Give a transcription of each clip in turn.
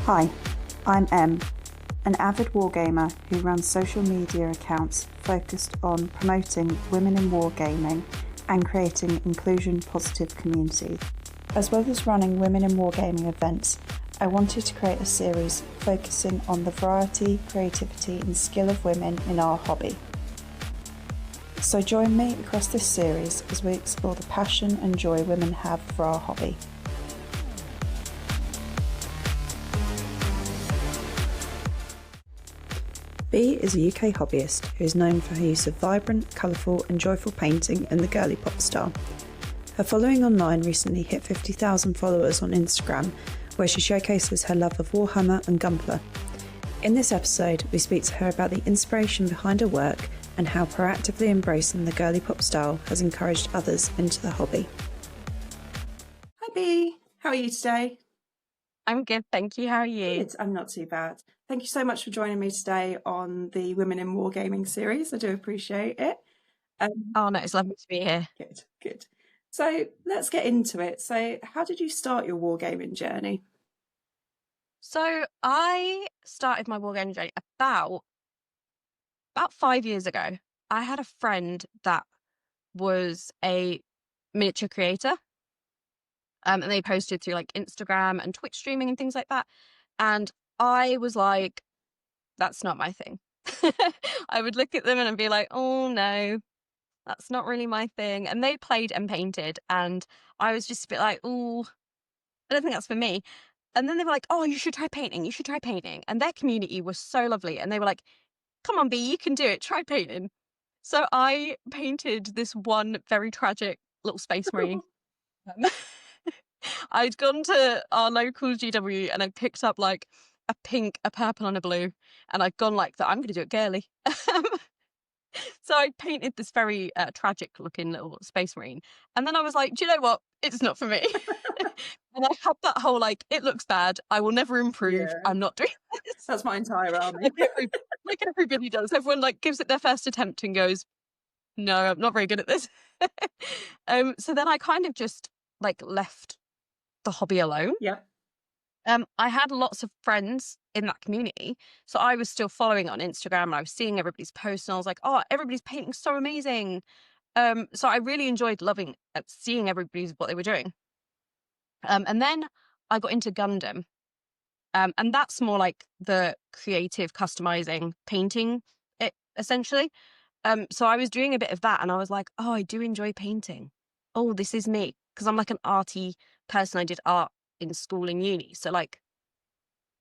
Hi, I'm Em, an avid wargamer who runs social media accounts focused on promoting women in wargaming and creating inclusion-positive communities. As well as running women in wargaming events, I wanted to create a series focusing on the variety, creativity and skill of women in our hobby. So join me across this series as we explore the passion and joy women have for our hobby. Bea is a UK hobbyist who is known for her use of vibrant, colourful and joyful painting in the girly pop style. Her following online recently hit 50,000 followers on Instagram, where she showcases her love of Warhammer and Gunpla. In this episode, we speak to her about the inspiration behind her work and how proactively embracing the girly pop style has encouraged others into the hobby. Hi Bea, how are you today? I'm good, thank you. How are you? Good, I'm not too bad. Thank you so much for joining me today on the Women in Wargaming series. I do appreciate it. Oh no, it's lovely to be here. Good. So let's get into it. So how did you start your wargaming journey? So I started my wargaming journey about 5 years ago. I had a friend that was a miniature creator, and they posted through like Instagram and Twitch streaming and things like that. And I was like, that's not my thing. I would look at them and I'd be like, oh no, that's not really my thing. And they played and painted, and I was just a bit like, oh, I don't think that's for me. And then they were like, oh, you should try painting. You should try painting. And their community was so lovely. And they were like, come on, Bea, you can do it. Try painting. So I painted this one very tragic little space marine. I'd gone to our local GW and I picked up like a pink, a purple and a blue. And I'd gone like that. I'm going to do it girly. So I painted this very tragic looking little space marine. And then I was like, do you know what? It's not for me. And I had that whole like, it looks bad. I will never improve. Yeah. I'm not doing this. That's my entire army. Like everybody does. Everyone like gives it their first attempt and goes, no, I'm not very good at this. So then I kind of just like left the hobby alone. Yeah. I had lots of friends in that community. So I was still following on Instagram and I was seeing everybody's posts and I was like, oh, everybody's painting so amazing. So I really enjoyed seeing everybody's what they were doing. And then I got into Gundam. And that's more like the creative customizing painting, essentially. So I was doing a bit of that and I was like, oh, I do enjoy painting. Oh, this is me. Because I'm like an arty person. I did art in school and uni. So like,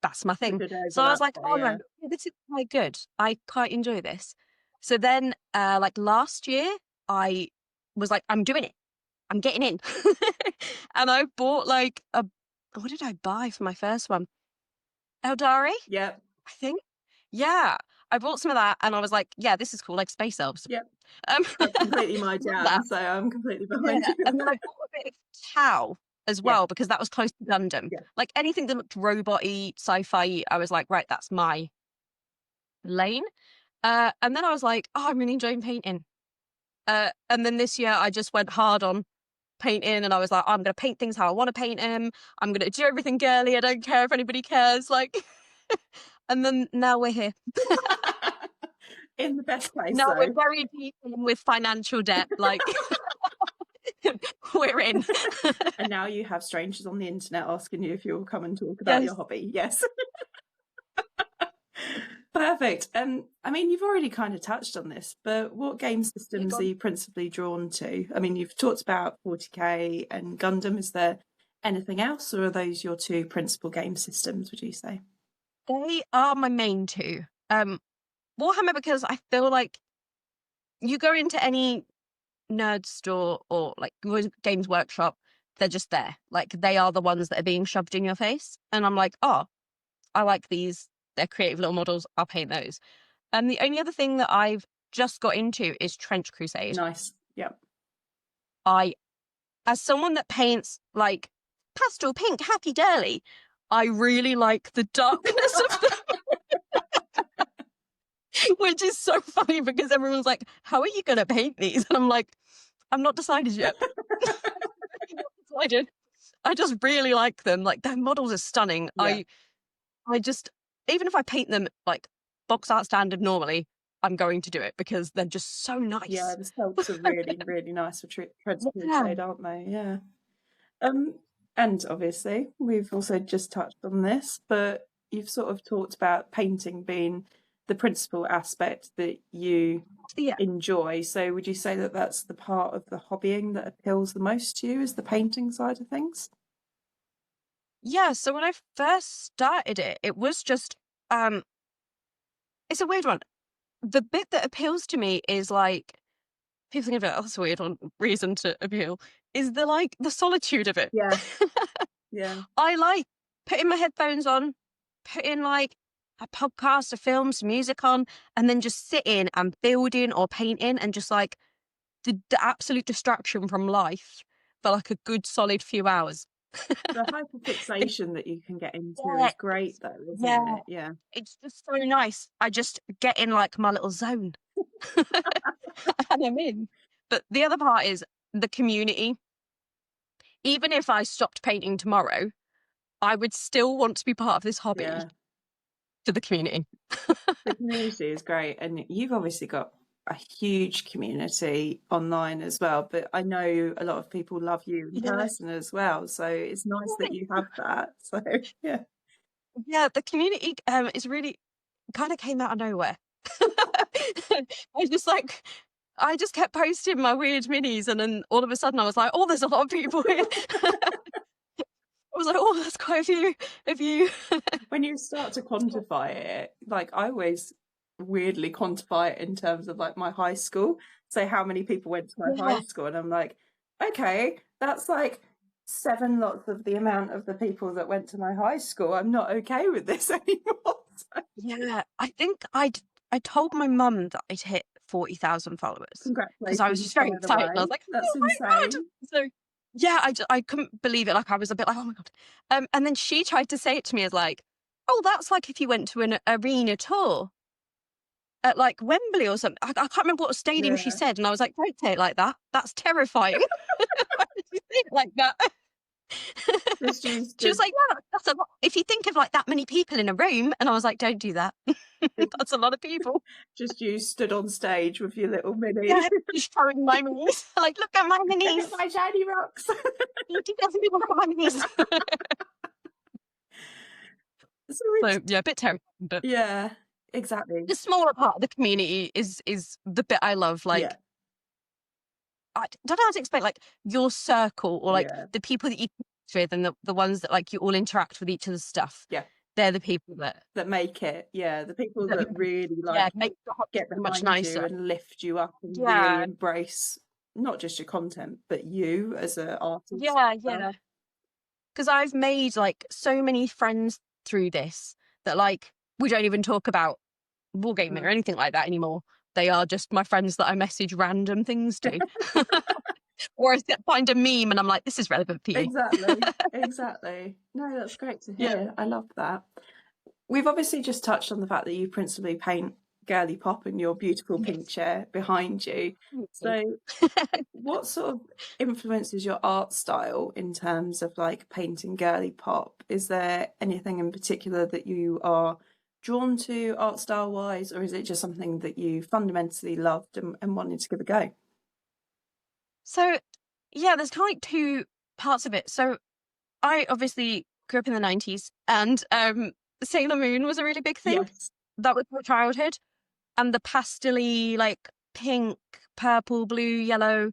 that's my thing. So I was like, oh, no, this is quite good. I quite enjoy this. So then like last year, I was like, I'm doing it. I'm getting in. And I bought like what did I buy for my first one? Eldari? Yep. I think. Yeah. I bought some of that and I was like, yeah, this is cool, like space elves. Yep. That's completely my jam, so I'm completely behind you. And then I bought a bit of Tau as well, because that was close to Gundam. Yeah. Like anything that looked robot-y, sci-fi, I was like, right, that's my lane. And then I was like, oh, I'm really enjoying painting. And then this year I just went hard on painting and I was like, I'm going to paint things how I want to paint them. I'm going to do everything girly. I don't care if anybody cares. Like, and then now we're here. In the best place. Now we're very deep in with financial debt. Like, we're in. And now you have strangers on the internet asking you if you'll come and talk about your hobby. Yes. Perfect. I mean, you've already kind of touched on this, but what game systems are you principally drawn to? I mean, you've talked about 40k and Gundam. Is there anything else, or are those your two principal game systems, would you say? They are my main two. Warhammer, because I feel like you go into any nerd store or like Games Workshop, they're just there. Like, they are the ones that are being shoved in your face. And I'm like, oh, I like these. They're creative little models. I'll paint those. And the only other thing that I've just got into is Trench Crusade. Nice. Yep. As someone that paints like pastel pink happy girly, I really like the darkness of the which is so funny because everyone's like, how are you going to paint these? And I'm like, I'm not decided yet. I'm not decided. I just really like them. Like, their models are stunning. Yeah. I just, even if I paint them like box art standard normally, I'm going to do it because they're just so Yeah, nice. the sculpts are really, really nice for principal Yeah. shade, aren't they? Yeah. Um, and obviously, we've also just touched on this, but you've sort of talked about painting being the principal aspect that you Yeah. enjoy. So, would you say that that's the part of the hobbying that appeals the most to you, is the painting side of things? Yeah. So when I first started it, it was just, um, it's a weird one. The bit that appeals to me is like, people think of it, oh, that's a weird one, reason to appeal, is the like the solitude of it. Yeah, yeah. I like putting my headphones on, putting like a podcast, a film, some music on, and then just sitting and building or painting and just like the absolute distraction from life for like a good solid few hours. The It- hyperfixation that you can get into yeah, is great, though, isn't yeah, it? Yeah. it's just so nice. I just get in like my little zone and I'm in. But the other part is the community. Even if I stopped painting tomorrow, I would still want to be part of this hobby Yeah. to the community. The community is great, and you've obviously got a huge community online as well. But I know a lot of people love you in Yeah. person as well, so it's nice that you have that. So yeah, Yeah, the community is really kind of came out of nowhere. I just like I just kept posting my weird minis and then all of a sudden I was like, oh, there's a lot of people here. I was like, oh, there's quite a few of you. when you start to quantify it, like I always weirdly quantify it in terms of like my high school. So how many people went to my high Yeah. school, and I'm like, okay, that's like 7 lots of the amount of the people that went to my high school. I'm not okay with this anymore. So, Yeah. I told my mum that I'd hit 40,000 followers because I was congratulations, just by very the excited and I way. was like, That's oh my God. insane. So yeah, I couldn't believe it. Like I was a bit like, oh my God. And then she tried to say it to me as like, oh, that's like if you went to an arena tour at like Wembley or something. I can't remember what stadium she Yeah. said. And I was like, don't say it like that. That's terrifying. Why did you say it like that? Just use She was the like, yeah, that's a lot. If you think of like that many people in a room. And I was like, don't do that. That's a lot of people. just you stood on stage with your little mini. Yeah, just showing my minis. Like, look at my Look minis. at my shiny rocks. 50,000 people look at my minis. So So it's yeah, a bit terrifying, but yeah, exactly. the smaller part of the community is the bit I love. Yeah, Like, I don't know how to explain, like your circle or like yeah, the people that you connect with and the ones that like you all interact with each other's stuff. yeah. They're the people That make it. Yeah, the people that that really yeah, like make the hobby get so much behind you nicer. and lift you up and really Yeah, embrace not just your content, but you as an artist yeah, as well. yeah. Because I've made like so many friends through this that like we don't even talk about wargaming or Mm. anything like that anymore. They are just my friends that I message random things to. Or I find a meme and I'm like, this is relevant for you. Exactly, exactly. No, that's great to Yeah. hear. I love that. We've obviously just touched on the fact that you principally paint girly pop and your beautiful pink Yes. chair behind you. So, what sort of influences your art style in terms of like painting girly pop? Is there anything in particular that you are drawn to art style wise, or is it just something that you fundamentally loved and wanted to give a go? So yeah, there's kind of like two parts of it. So I obviously grew up in the 90s and Sailor Moon was a really big thing. Yes. That was my childhood. And the pastely like pink, purple, blue, yellow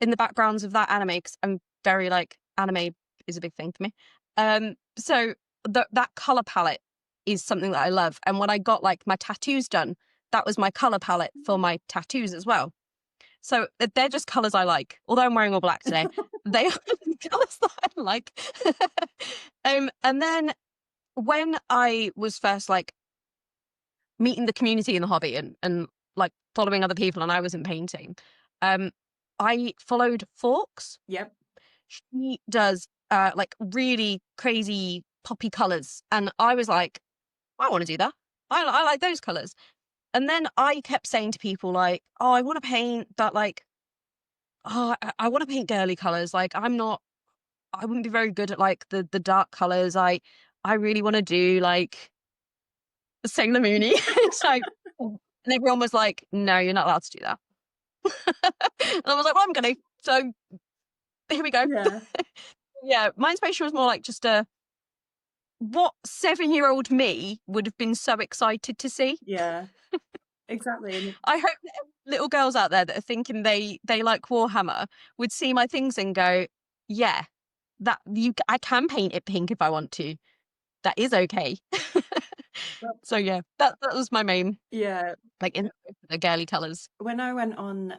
in the backgrounds of that anime, because I'm very like anime is a big thing for me. So that color palette is something that I love. And when I got like my tattoos done, that was my color palette for my tattoos as well. So they're just colors I like. Although I'm wearing all black today, they are the colors that I like. And then when I was first like meeting the community in the hobby and like following other people, and I was in painting, I followed Forks. Yep. She does like really crazy poppy colors, and I was like, I want to do that. I like those colors. And then I kept saying to people like, oh, I want to paint, but like, oh, I want to paint girly colors. Like, I wouldn't be very good at like the dark colors. I really want to do like Sailor Moon-y. It's like, and everyone was like, no, you're not allowed to do that. And I was like, well, I'm gonna. So here we go. Yeah. Yeah, my inspiration was more like just what 7-year-old me would have been so excited to see. Yeah. Exactly. And I hope that little girls out there that are thinking they like Warhammer would see my things and go, yeah, I can paint it pink if I want to. That is okay. So yeah, that was my main yeah, like in the girly colours. when I went on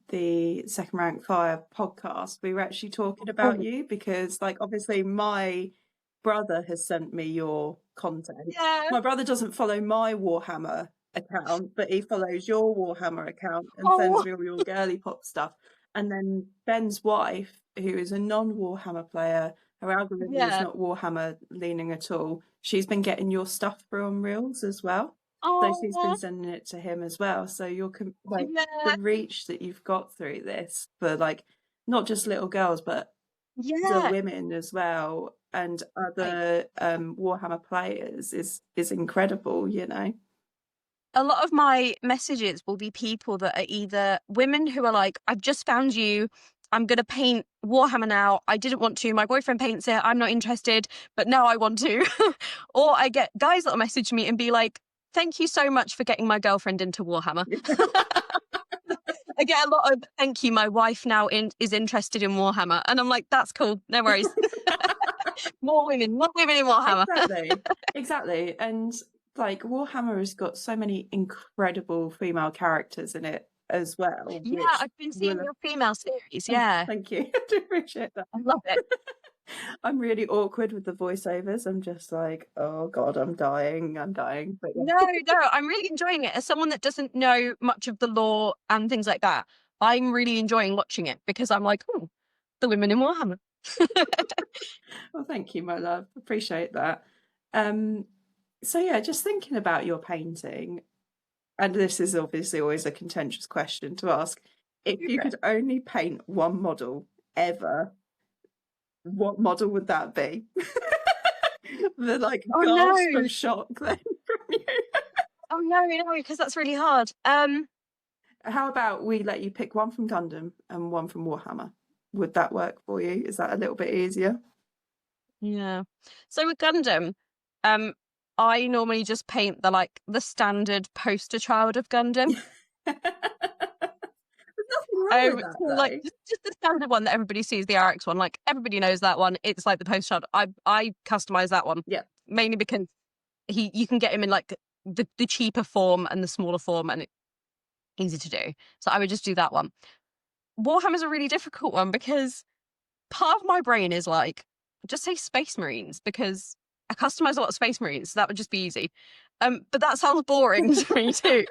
the Second Rank Fire podcast, we were actually talking about you because, like, obviously my brother has sent me your content. Yeah. My brother doesn't follow my Warhammer account, but he follows your Warhammer account and Oh. sends me all your girly pop stuff. And then Ben's wife, who is a non-Warhammer player, her algorithm is Yeah. not Warhammer leaning at all. She's been getting your stuff through on Reels as well. So Oh, she's been sending it to him as well. So you're like yeah. the reach that you've got through this for like not just little girls, but the Yeah. women as well and other Warhammer players is incredible, you know. A lot of my messages will be people that are either women who are like, I've just found you, I'm going to paint Warhammer now. I didn't want to. My boyfriend paints it. I'm not interested, but now I want to. Or I get guys that'll message me and be like, thank you so much for getting my girlfriend into Warhammer. I get a lot of thank you. My wife now is interested in Warhammer. And I'm like, that's cool. No worries. More women in Warhammer. Exactly. And like Warhammer has got so many incredible female characters in it as well. Yeah, I've been seeing your female series. Oh, Yeah. thank you. I do appreciate that. I love it. I'm really awkward with the voiceovers. I'm just like, oh God, I'm dying. But yeah. No, I'm really enjoying it. As someone that doesn't know much of the lore and things like that, I'm really enjoying watching it because I'm like, oh, the women in Warhammer. Well, thank you, my love. Appreciate that. So yeah, just thinking about your painting, and this is obviously always a contentious question to ask. If you could only paint one model ever, what model would that be? The like gasp of shock then from you. Oh no, because that's really hard. How about we let you pick one from Gundam and one from Warhammer? Would that work for you? Is that a little bit easier? Yeah. So with Gundam, I normally just paint the standard poster child of Gundam. There's nothing wrong with that, like just the standard one that everybody sees, the RX one. Like everybody knows that one. It's like the poster child. I customize that one. Yeah. Mainly because you can get him in like the cheaper form and the smaller form, and it's easy to do. So I would just do that one. Warhammer's a really difficult one because part of my brain is like, just say Space Marines because I customize a lot of Space Marines, so that would just be easy. But that sounds boring to me too.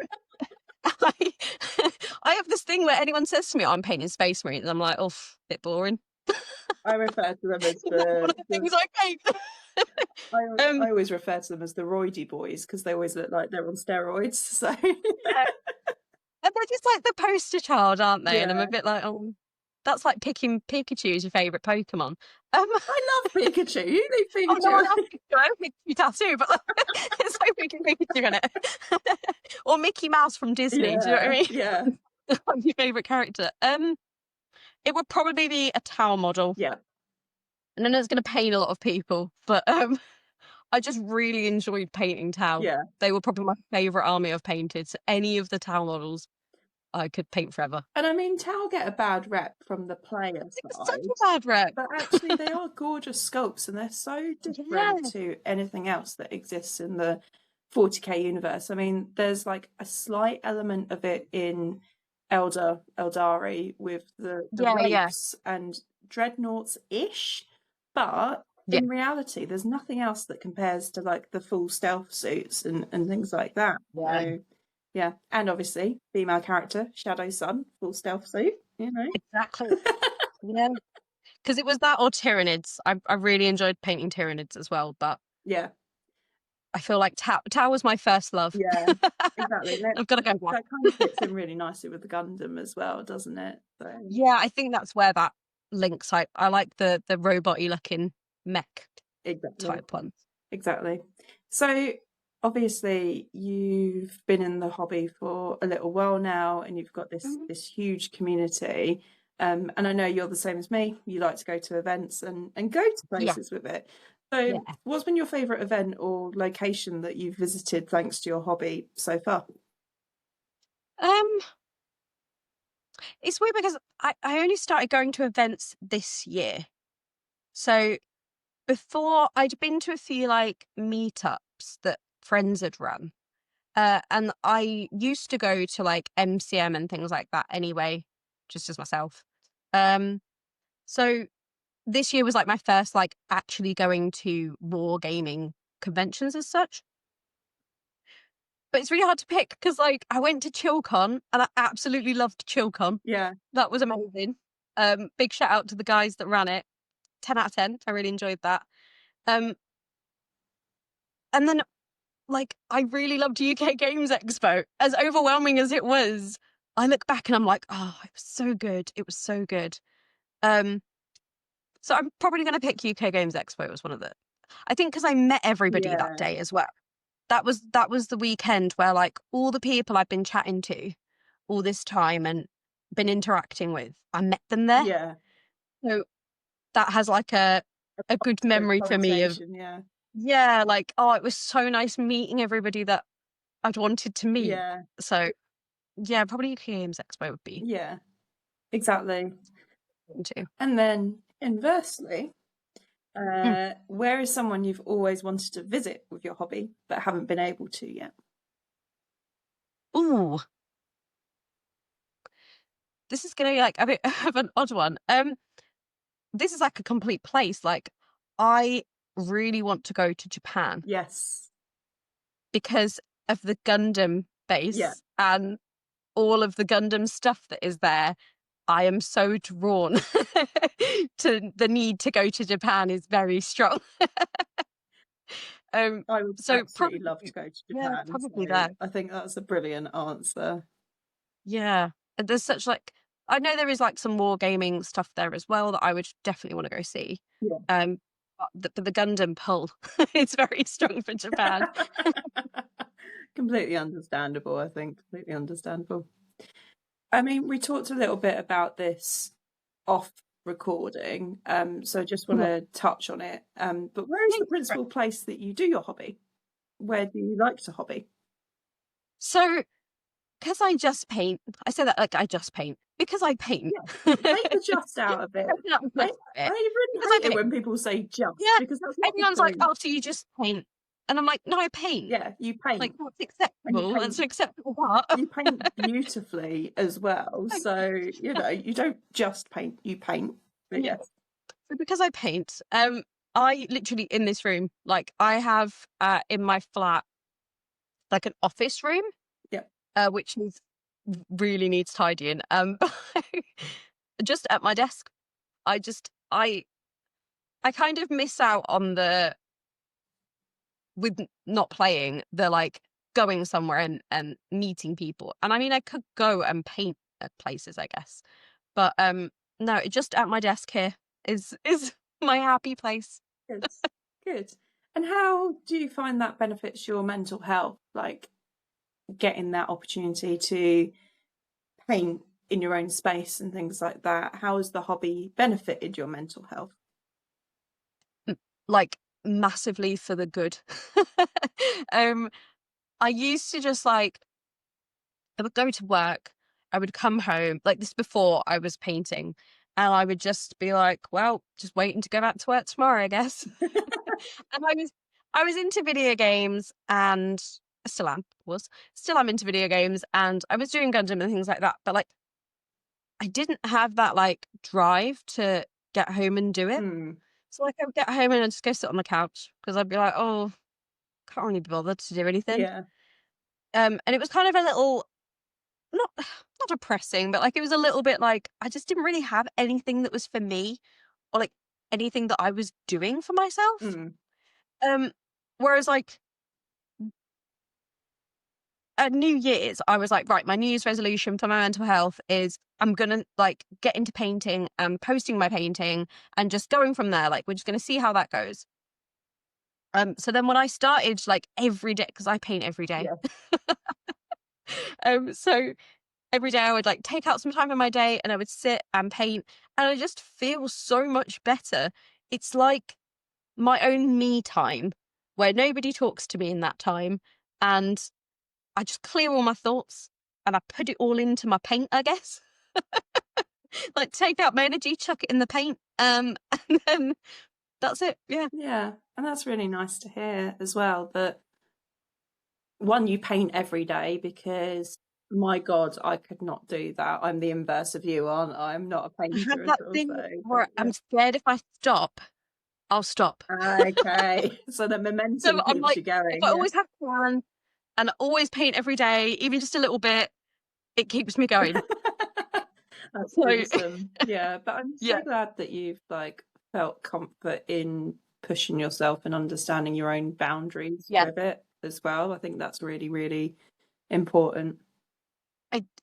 I have this thing where anyone says to me, I'm painting Space Marines, and I'm like, oh, bit boring. I refer to them as one of the things I paint. I always refer to them as the roidy boys because they always look like they're on steroids. So And they're just like the poster child, aren't they? Yeah. And I'm a bit like, oh, that's like picking Pikachu as your favourite Pokemon. I love Pikachu. You need Pikachu. Oh no, I love Pikachu. I have Pikachu tattoo, but like, it's like picking Pikachu in it. Or Mickey Mouse from Disney. Do you know what I mean? Yeah. Like your favourite character. It would probably be a Tau model. Yeah. And I know it's going to pain a lot of people, but I just really enjoyed painting Tau. Yeah. They were probably my favourite army I've painted. So any of the Tau models I could paint forever. And I mean, Tau get a bad rep from the player It's side. such a bad rep. But actually, they are gorgeous sculpts and they're so different to anything else that exists in the 40k universe. I mean, there's like a slight element of it in Eldari with the wraiths and dreadnoughts-ish, but in reality, there's nothing else that compares to like the full stealth suits and things like that. Yeah. So, yeah, and obviously female character Shadow Sun, full stealth suit. You know exactly. Yeah, because it was that or Tyranids. I really enjoyed painting Tyranids as well, but yeah, I feel like Tau was my first love. Yeah, exactly. I've got to go back. That kind of fits in really nicely with the Gundam as well, doesn't it? So. Yeah, I think that's where that links. I like the robot-y looking mech type ones. Exactly. So obviously you've been in the hobby for a little while now, and you've got this huge community. And I know you're the same as me. You like to go to events and go to places with it. So what's been your favourite event or location that you've visited thanks to your hobby so far? It's weird because I only started going to events this year. So before, I'd been to a few like meetups that friends had run. And I used to go to like MCM and things like that anyway, just as myself. So this year was like my first like actually going to wargaming conventions as such. But it's really hard to pick because like I went to ChillCon and I absolutely loved ChillCon. Yeah. That was amazing. Big shout out to the guys that ran it. 10 out of 10. I really enjoyed that. And then like I really loved UK Games Expo. As overwhelming as it was, I look back and I'm like, oh, it was so good. It was so good. So I'm probably going to pick UK Games Expo. It was one of the, I think because I met everybody that day as well. That was the weekend where like all the people I've been chatting to all this time and been interacting with, I met them there. Yeah. So that has like a good memory for me of like, oh, it was so nice meeting everybody that I'd wanted to meet. Yeah. So yeah, probably UK Games Expo would be. Yeah, exactly. Too. And then inversely, where is someone you've always wanted to visit with your hobby but haven't been able to yet? Ooh. This is going to be like a bit of an odd one. This is like a complete place. Like, I really want to go to Japan. Yes. Because of the Gundam base and all of the Gundam stuff that is there. I am so drawn to the need to go to Japan is very strong. I would absolutely love to go to Japan. Yeah, probably that. I think that's a brilliant answer. Yeah. And there's such like, I know there is like some wargaming stuff there as well that I would definitely want to go see. Yeah. But the Gundam pull is very strong for Japan. Completely understandable, I think. Completely understandable. I mean, we talked a little bit about this off recording, so I just want to touch on it. But where is the principal place that you do your hobby? Where do you like to hobby? So, because I just paint, I say that like I just paint because I paint. Yeah. Take the just out of it. I really hate it when people say just. Yeah, because that's everyone's like, "Oh, so you just paint?" And I'm like, "No, I paint." Yeah, you paint. Like that's acceptable. That's an acceptable part. You paint beautifully as well. So you know, you don't just paint; you paint. But yes. So because I paint, I literally in this room, like I have in my flat, like an office room. Which really needs tidying. Just at my desk, I kind of miss out on with not playing the like going somewhere and meeting people. And I mean, I could go and paint at places, I guess, but no, just at my desk here is my happy place. Good. And how do you find that benefits your mental health? Like, getting that opportunity to paint in your own space and things like that. How has the hobby benefited your mental health? Like massively for the good. I used to just like, I would go to work, I would come home, like this before I was painting, and I would just be like, well, just waiting to go back to work tomorrow, I guess. And I was into video games and still am into video games, and I was doing Gundam and things like that, but like I didn't have that like drive to get home and do it. So like I would get home and I'd just go sit on the couch because I'd be like, oh, can't really be bothered to do anything. And it was kind of a little not depressing, but like it was a little bit like I just didn't really have anything that was for me or like anything that I was doing for myself. Whereas like at New Year's, I was like, right, my New Year's resolution for my mental health is I'm going to like get into painting and posting my painting and just going from there. Like, we're just going to see how that goes. So then when I started like every day, because I paint every day. So every day I would like take out some time in my day and I would sit and paint, and I just feel so much better. It's like my own me time where nobody talks to me in that time, and I just clear all my thoughts and I put it all into my paint, I guess. Like take out my energy, chuck it in the paint, and then that's it. Yeah, and that's really nice to hear as well, that one, you paint every day, because my God, I could not do that. I'm the inverse of you, aren't I? I'm not a I have painter that at all. thing So, where I'm scared if I stop, I'll stop. okay, so the So momentum I'm keeps like, you if going. I Yeah. always have plans and I always paint every day, even just a little bit, it keeps me going. That's So awesome. Yeah, but I'm yeah, so glad that you've like felt comfort in pushing yourself and understanding your own boundaries yeah. with it as well. I think that's really, really important.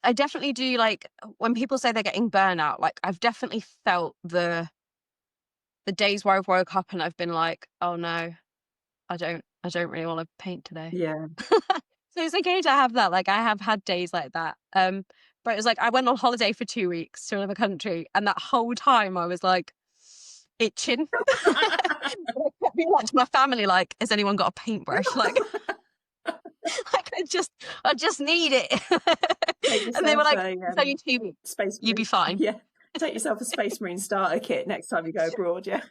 I definitely do. Like when people say they're getting burnout, like I've definitely felt the days where I've woke up and I've been like, oh no, I don't really want to paint today. Yeah. So it's okay to have that. Like I have had days like that. But it was like I went on holiday for 2 weeks to another country, and that whole time I was like itching. I kept being like to my family, like, has anyone got a paintbrush? Like, like I just need it. Take And they were yourself like, a it's only 2 weeks. Space You'd be Marine. fine. Yeah. Take yourself a Space Marine starter kit next time you go abroad. Yeah.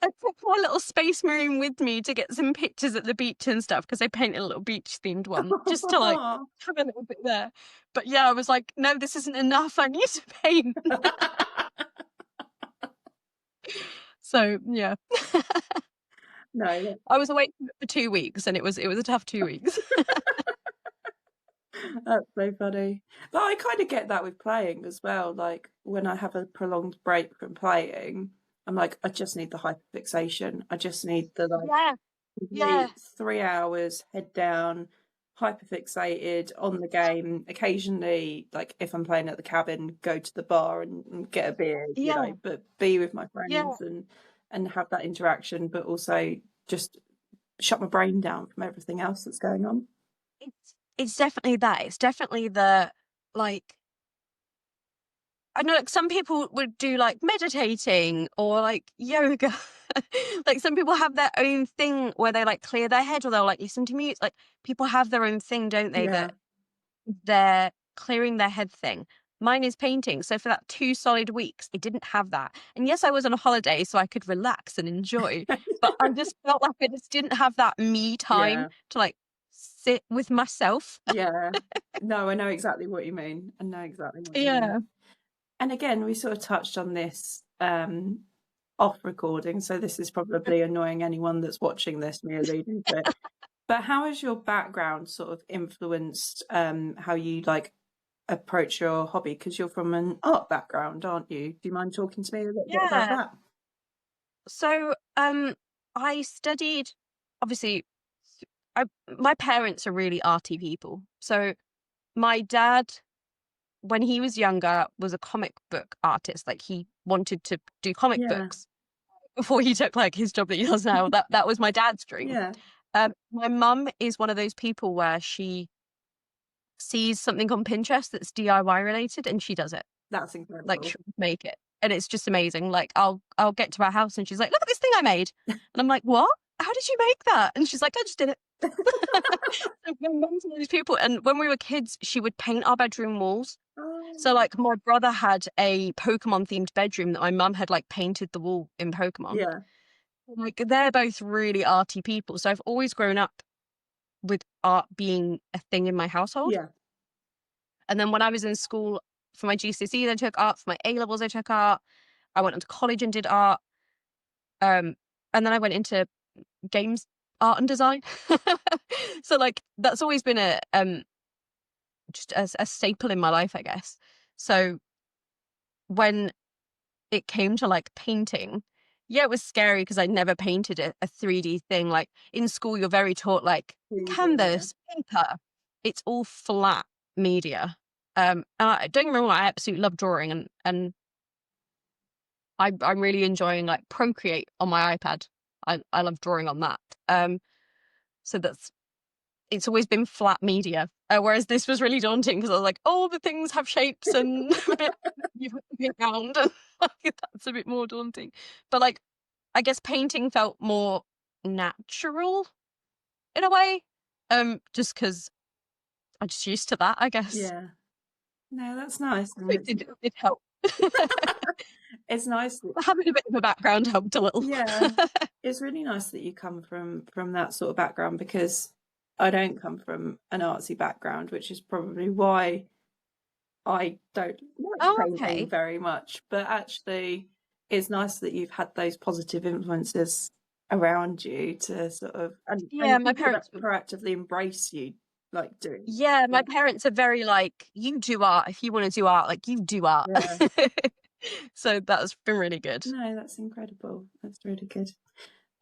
I took my little Space Marine with me to get some pictures at the beach and stuff, because I painted a little beach themed one just to like have a little bit there. But yeah, I was like, no, this isn't enough. I need to paint. So yeah. No, I was away for 2 weeks, and it was a tough 2 weeks. that's so funny. But I kind of get that with playing as well. Like when I have a prolonged break from playing, I'm like, I just need the hyperfixation. I just need the like Yeah, yeah, complete 3 hours, head down, hyperfixated on the game. Occasionally, like if I'm playing at the cabin, go to the bar and get a beer, yeah, but be with my yeah. friends and have that interaction, but also just shut my brain down from everything else that's going on. It's definitely that. It's definitely the like. I know, like some people would do like meditating or like yoga. Like some people have their own thing where they like clear their head, or they'll like listen to music. Like people have their own thing, don't they? Yeah. That they're clearing their head thing. Mine is painting. So for that 2 solid weeks, I didn't have that. And yes, I was on a holiday, so I could relax and enjoy. But I just felt like I just didn't have that me time Yeah. to like sit with myself. Yeah. No, I know exactly what you mean. I know exactly what you mean. Yeah. And again, we sort of touched on this off recording, so this is probably annoying anyone that's watching this, me alluding to it. But how has your background sort of influenced how you like approach your hobby? Because you're from an art background, aren't you? Do you mind talking to me a little bit about Yeah. that? So I studied, obviously, my parents are really arty people. So my dad, when he was younger, was a comic book artist. Like he wanted to do comic Yeah. books before he took like his job that he does now. That was my dad's dream. Yeah. My mum is one of those people where she sees something on Pinterest that's DIY related and she does it. That's Like incredible. she'll make it. And it's just amazing. Like I'll get to our house and she's like, look at this thing I made. And I'm like, what? How did you make that? And she's like, I just did it. So my mum's one of these people. And when we were kids, she would paint our bedroom walls. So Oh, like my brother had a Pokemon themed bedroom that my mum had like painted the wall in Pokemon. yeah. Like they're both really arty people. So I've always grown up with art being a thing in my household. Yeah. And then when I was in school for my GCSEs, I took art. For my A levels, I took art. I went into college and did art. And then I went into games art and design. So like that's always been a just a staple in my life, I guess. So when it came to like painting, yeah, it was scary because I'd never painted a 3D thing. Like in school, you're very taught like Yeah. canvas, paper. It's all flat media. And don't get me wrong, I absolutely love drawing, and I'm really enjoying like Procreate on my iPad. I love drawing on that. So it's always been flat media, whereas this was really daunting because I was like, oh, the things have shapes and a bit round, and that's a bit more daunting. But like, I guess painting felt more natural in a way, just because I'm just used to that, I guess. Yeah. No, that's nice. It did help. It's nice that, Having a bit of a background helped a little. yeah, it's really nice that you come from that sort of background, because I don't come from an artsy background, which is probably why I don't like painting very much. But actually, it's nice that you've had those positive influences around you to sort of, and my parents proactively embrace you like doing. Yeah, my parents are very like, you do art. If you want to do art, like you do art. Yeah. So that's been really good. No, that's incredible. That's really good.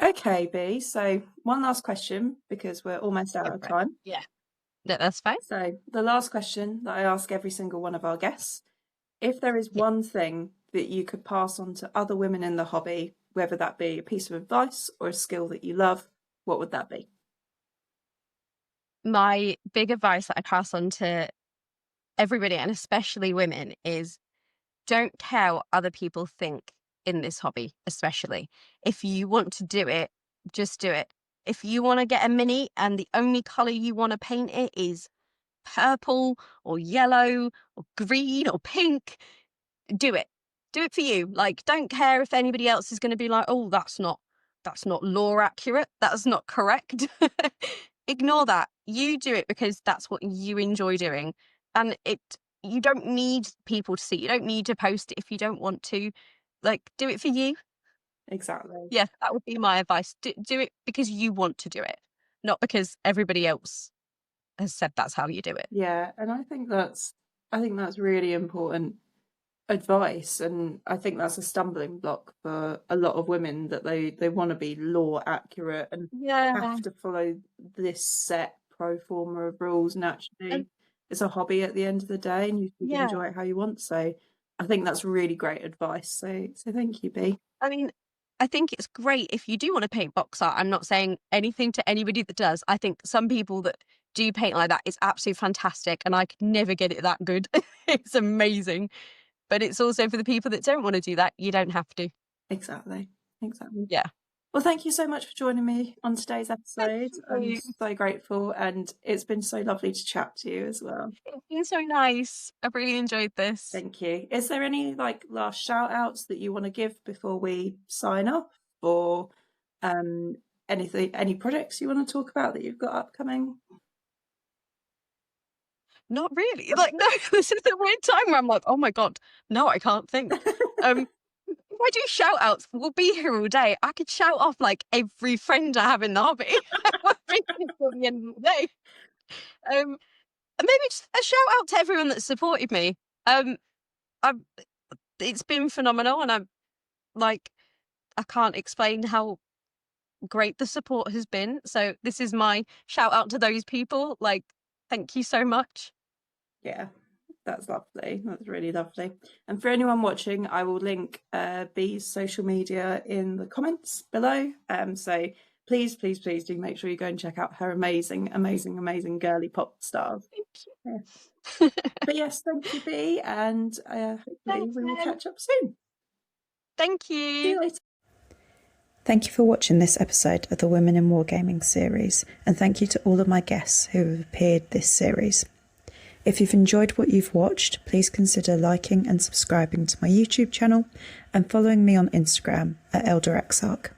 Okay, B. So one last question, because we're almost out of time. Yeah. No, that's fine. So the last question that I ask every single one of our guests: if there is one thing that you could pass on to other women in the hobby, whether that be a piece of advice or a skill that you love, what would that be? My big advice that I pass on to everybody, and especially women, is don't care what other people think in this hobby, especially. If you want to do it, just do it. If you want to get a mini and the only colour you want to paint it is purple or yellow or green or pink, do it. Do it for you. Like, don't care if anybody else is going to be like, oh, that's not law accurate. That's not correct. Ignore that. You do it because that's what you enjoy doing. And you don't need people to see. You don't need to post it if you don't want to. Like, do it for you. Exactly. Yeah, that would be my advice. Do it because you want to do it, not because everybody else has said that's how you do it. Yeah, and I think that's really important advice, and I think that's a stumbling block for a lot of women, that they want to be law accurate and have to follow this set pro forma of rules, and actually it's a hobby at the end of the day, and you can enjoy it how you want. So I think that's really great advice. So thank you, B. I mean, I think it's great if you do want to paint box art. I'm not saying anything to anybody that does. I think some people that do paint like that is absolutely fantastic, and I could never get it that good. It's amazing. But it's also for the people that don't want to do that. You don't have to. Exactly. Yeah. Well, thank you so much for joining me on today's episode. I'm so grateful, and it's been so lovely to chat to you as well. It's been so nice. I've really enjoyed this. Thank you. Is there any last shout outs that you want to give before we sign off, or any projects you want to talk about that you've got upcoming? Not really. No, this is the weird time where I'm like, oh my God, no, I can't think. If I do shout outs, we'll be here all day. I could shout off like every friend I have in the hobby at the end of the day. Maybe just a shout out to everyone that supported me. It's been phenomenal, and I can't explain how great the support has been. So this is my shout out to those people. Thank you so much. Yeah, that's lovely. That's really lovely. And for anyone watching, I will link B's social media in the comments below. So please do make sure you go and check out her amazing girly pop stars. Thank you. But yes, thank you, B, and hopefully we will catch up soon. Thank you. See you later. Thank you for watching this episode of the Women in Wargaming series, and thank you to all of my guests who have appeared this series. If you've enjoyed what you've watched, please consider liking and subscribing to my YouTube channel and following me on Instagram at ElderExarch.